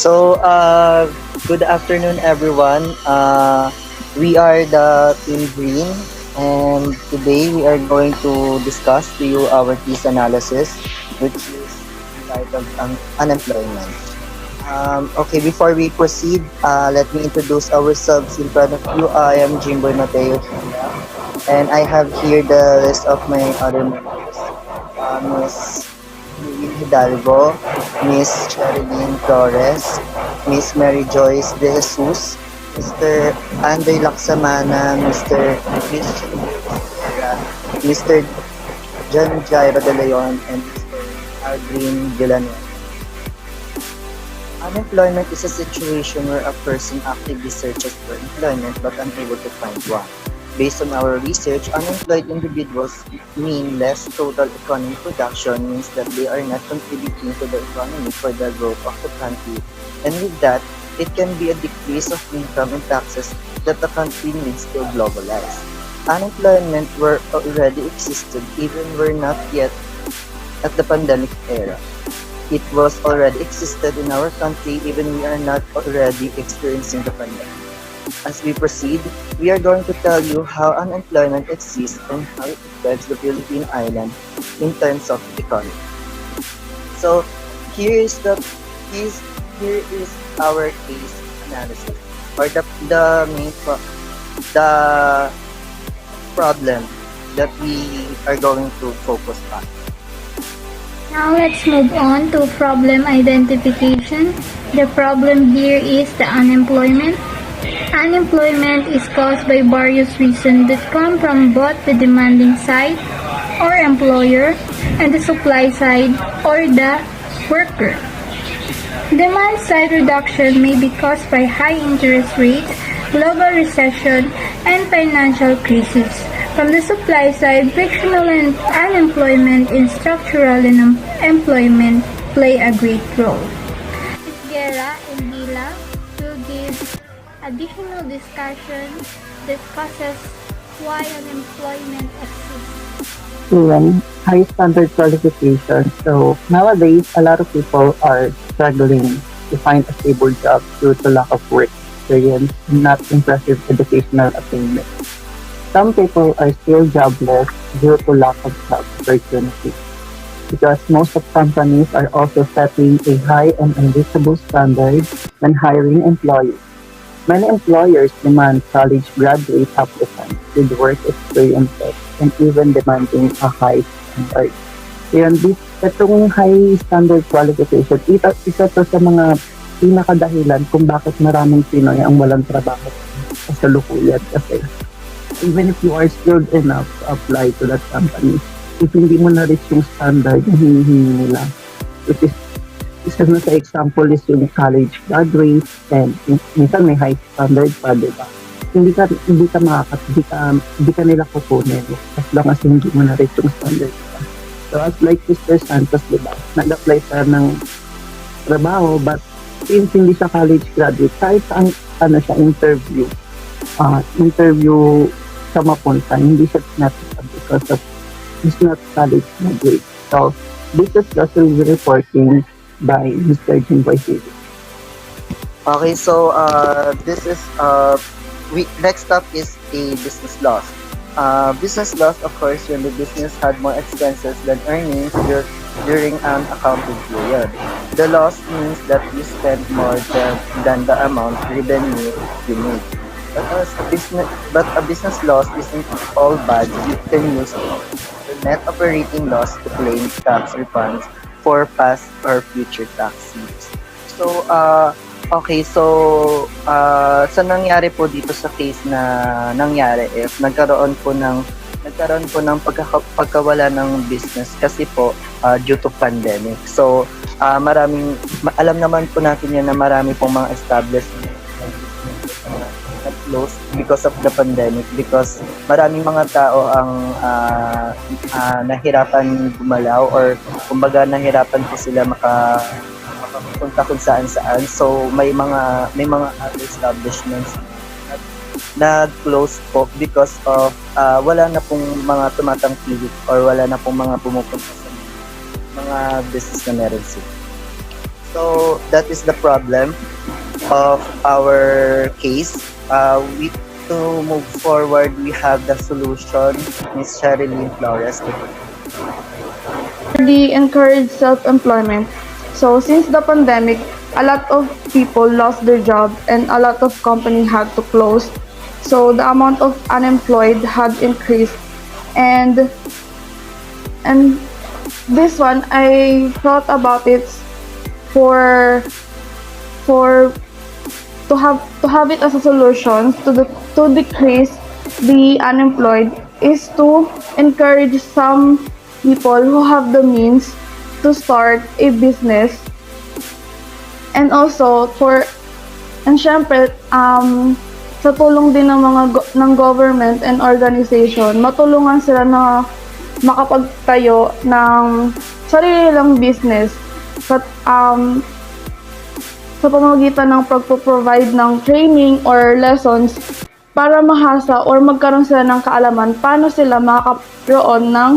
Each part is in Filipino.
So, good afternoon, everyone. We are the Team Green, and today we are going to discuss to you our case analysis, which is entitled Unemployment. Okay, before we proceed, let me introduce ourselves in front of you. I am Jimmboy Hila, and I have here the list of my other members. Miss Louyn Hidalgo, Miss Lyn Flores, Miss Mary Joyce De Jesus, Mr. Andrei Laxamana, Miss Jimmboy Esguerra, Mr. Jairo de Leon, and Mr. Aldrin Villanueva. Unemployment is a situation where a person actively searches for employment but unable to find one. Based on our research, unemployed individuals mean less total economic production, means that they are not contributing to the economy for the growth of the country. And with that, it can be a decrease of income and taxes that the country needs to globalize. Unemployment were already existed even were not yet at the pandemic era. It was already existed in our country even we are not already experiencing the pandemic. As we proceed, we are going to tell you how unemployment exists and how it affects the Philippine island in terms of economy. So here is our case analysis or the problem that we are going to focus on. Now let's move on to problem identification. The problem here is the unemployment. Unemployment is caused by various reasons that come from both the demanding side or employer and the supply side or the worker. Demand side reduction may be caused by high interest rates, global recession, and financial crisis. From the supply side, frictional unemployment and structural employment play a great role. Esguerra and Hila will give additional discusses why unemployment exists. High standard qualification. So nowadays, a lot of people are struggling to find a stable job due to lack of work experience and not impressive educational attainment. Some people are still jobless due to lack of job opportunity because most of companies are also setting a high and unreachable standard when hiring employees. Many employers demand college graduate applicants with work experiences and even demanding a high standard. Yun, itong high standard qualification, isa to sa mga pinakadahilan kung bakit maraming Pinoy ang walang trabaho sa kasalukuyan kasi even if you are skilled enough to apply to that company, if hindi mo na-reach yung standard yung hinihingi nila, which is isa na sa example is yung college graduate and minsan may high standard pa, di ba? Hindi ka nila kukunin as long as hindi mo na-reach yung standard pa. So as like Mr. Santos, di ba? Nag-apply siya ng trabaho but since hindi siya college graduate, kahit saan interview sa mapunta, hindi siya tinatapos because of he's not college graduate. So this is also reporting by Mr. Jimmboy Hila. Okay, so this is next up is a business loss. Business loss occurs when the business had more expenses than earnings during an accounting period. The loss means that you spend more than the amount revenue you made. But a business loss isn't all bad. You can use the net operating loss to claim tax refunds for past or future tax years. So, okay, so sa nangyari po dito sa case na nangyari if nagkaroon po ng pagkawala ng business kasi po due to pandemic. So, alam naman po natin yan na marami pong mga establishment closed because of the pandemic because maraming mga tao ang nahirapan gumalaw or kumbaga nahirapan po sila makapunta kung saan. So may mga other establishments nag-close po because of wala na pong mga tumatangkilik or wala na pong mga pumupunta sa mga business na meron sila. So that is the problem of our case. To move forward, we have the solution. Miss Lyn Flores. The encourage self-employment. So since the pandemic, a lot of people lost their job and a lot of companies had to close. So the amount of unemployed had increased, and and this one I thought about it for for to have it as a solution to decrease the unemployed is to encourage some people who have the means to start a business, and also syempre sa tulong din ng ng government and organization, matulungan sila na makapagtayo ng sarili nilang business sa pamamagitan ng pagpo-provide ng training or lessons para mahasa or magkaroon sila ng kaalaman paano sila makakaroon ng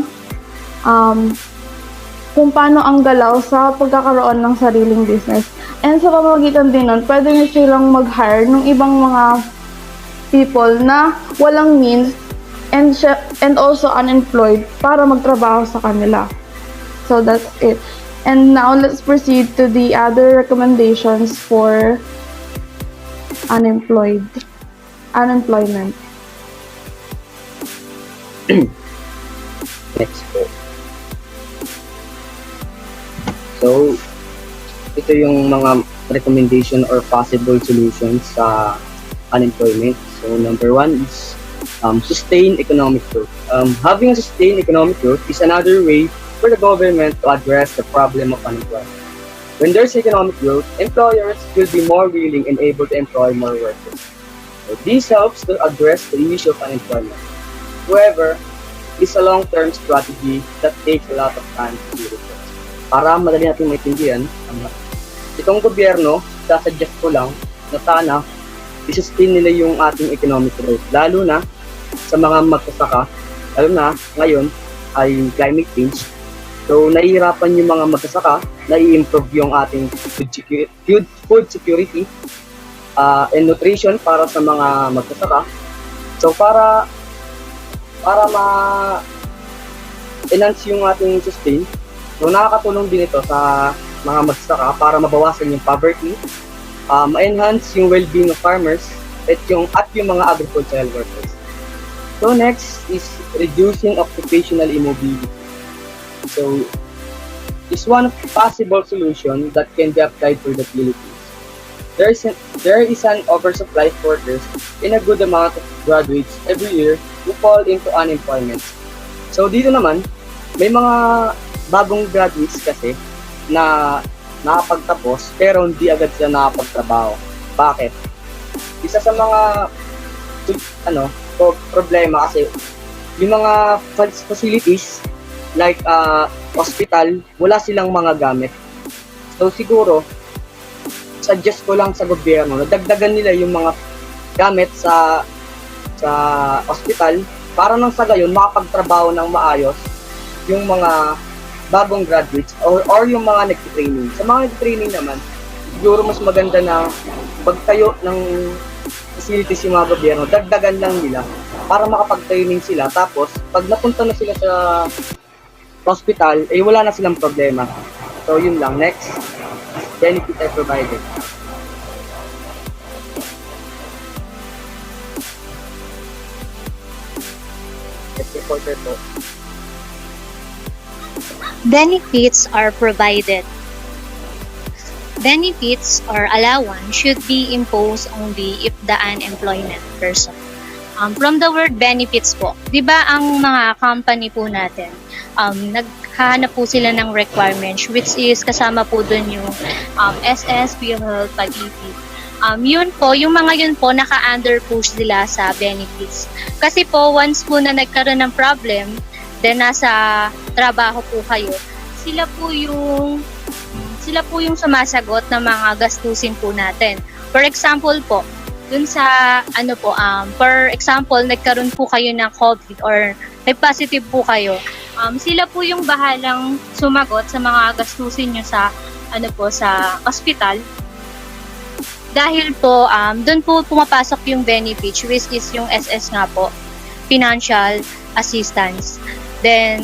kung paano ang galaw sa pagkakaroon ng sariling business. And sa pamamagitan din nun, pwede nyo silang mag-hire ng ibang mga people na walang means and also unemployed para magtrabaho sa kanila. So that's it. And now let's proceed to the other recommendations for unemployment. Next po. So, ito yung mga recommendation or possible solutions sa unemployment. So, number one is sustained economic growth. Having a sustained economic growth is another way for the government to address the problem of unemployment. When there's economic growth, employers will be more willing and able to employ more workers. So this helps to address the issue of unemployment. However, it's a long-term strategy that takes a lot of time to be realized. Para madali natin maintindihan, itong gobyerno, sasuggest ko lang na sana i-sustain nila yung ating economic growth, lalo na sa mga magsasaka, lalo na ngayon ay climate change. So, nahihirapan yung mga magsasaka na i-improve yung ating food security and nutrition para sa mga magsasaka. So, para ma-enhance yung ating sustain, so nakakatulong din ito sa mga magsasaka para mabawasan yung poverty, ma-enhance yung well-being of farmers at yung mga agricultural workers. So, next is reducing occupational immobility. So, is one possible solution that can be applied for the Philippines. There is an oversupply of workers and a good amount of graduates every year who fall into unemployment. So, dito naman, may mga bagong graduates kasi na nakapagtapos pero hindi agad sila nakapagtrabaho. Bakit? Isa sa mga problema kasi yung mga facilities like hospital, wala silang mga gamit. So siguro, suggest ko lang sa gobyerno na dagdagan nila yung mga gamit sa hospital para nang sa gayon makapagtrabaho ng maayos yung mga bagong graduates or yung mga nag-training. Sa mga nag-training naman, siguro mas maganda na pagtayo ng facilities yung mga gobyerno, dagdagan lang nila para makapag-training sila. Tapos, pag napunta na sila sa hospital, wala na silang problema. So, yun lang. Next, benefit are provided. Next reporter po. Benefits are provided. Benefits or allowance should be imposed only if the unemployment person. From the word benefits po, di ba ang mga company po natin, naghahanap po sila ng requirements which is kasama po dun yung SS, PhilHealth, Pag-ibig. Yun po, yung mga yun po, naka-under po sila sa benefits. Kasi po, once po na nagkaroon ng problem, then nasa trabaho po kayo, sila po yung sumasagot ng mga gastusin po natin. For example po, dun sa for example, nagkaroon po kayo ng COVID or may positive po kayo, sila po yung bahalang sumagot sa mga gastusin nyo sa sa ospital. Dahil po doon po pumapasok yung benefits, which is yung SS nga po, financial assistance. Then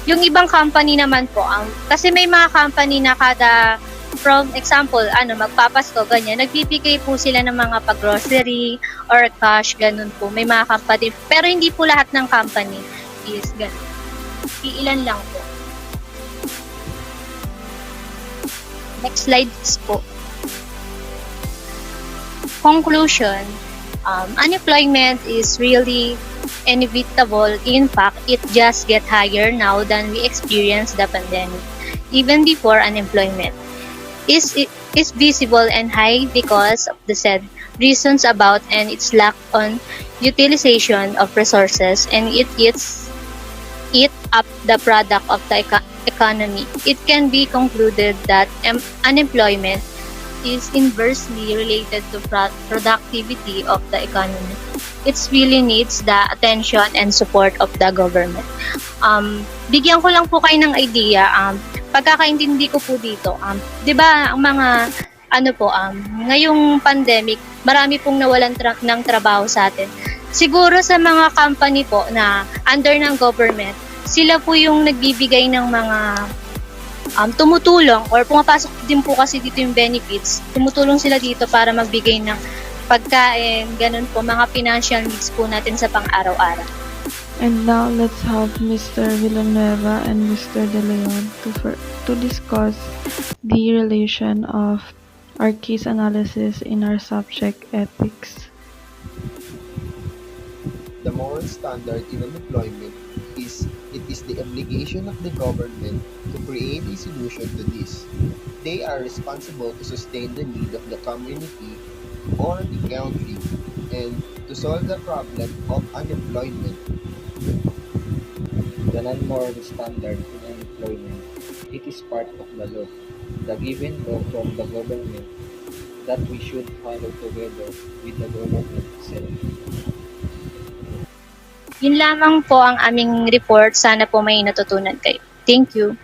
yung ibang company naman po, kasi may mga company na kada, from example, magpapasko, ganyan, nagbibigay po sila ng mga pag-grocery or cash, ganun po. May mga company, pero hindi po lahat ng company is ganun. Iilan lang po. Next slide po. Conclusion, unemployment is really inevitable. In fact, it just get higher now than we experienced the pandemic. Even before, unemployment is visible and high because of the said reasons about and its lack on utilization of resources, and it eats up the product of the economy. It can be concluded that unemployment is inversely related to productivity of the economy. It really needs the attention and support of the government. Bigyan ko lang po kayo ng idea, pagkakaintindi ko po dito, 'di ba ang mga ngayong pandemic, marami pong nawalan ng trabaho sa atin. Siguro sa mga company po na under ng government, sila po yung nagbibigay ng mga tumutulong, or pumapasok din po kasi dito yung benefits. Tumutulong sila dito para magbigay ng pagkain, ganun po, mga financial needs po natin sa pang-araw-araw. And now let's have Mr. Villanueva and Mr. De Leon to discuss the relation of our case analysis in our subject ethics. The moral standard in employment is it is the obligation of the government to create a solution to this. They are responsible to sustain the need of the community or the country and to solve the problem of unemployment. The non-moral standard in employment, it is part of the law, the given law from the government that we should follow together with the government itself. Yun lamang po ang aming report. Sana po may natutunan kayo. Thank you.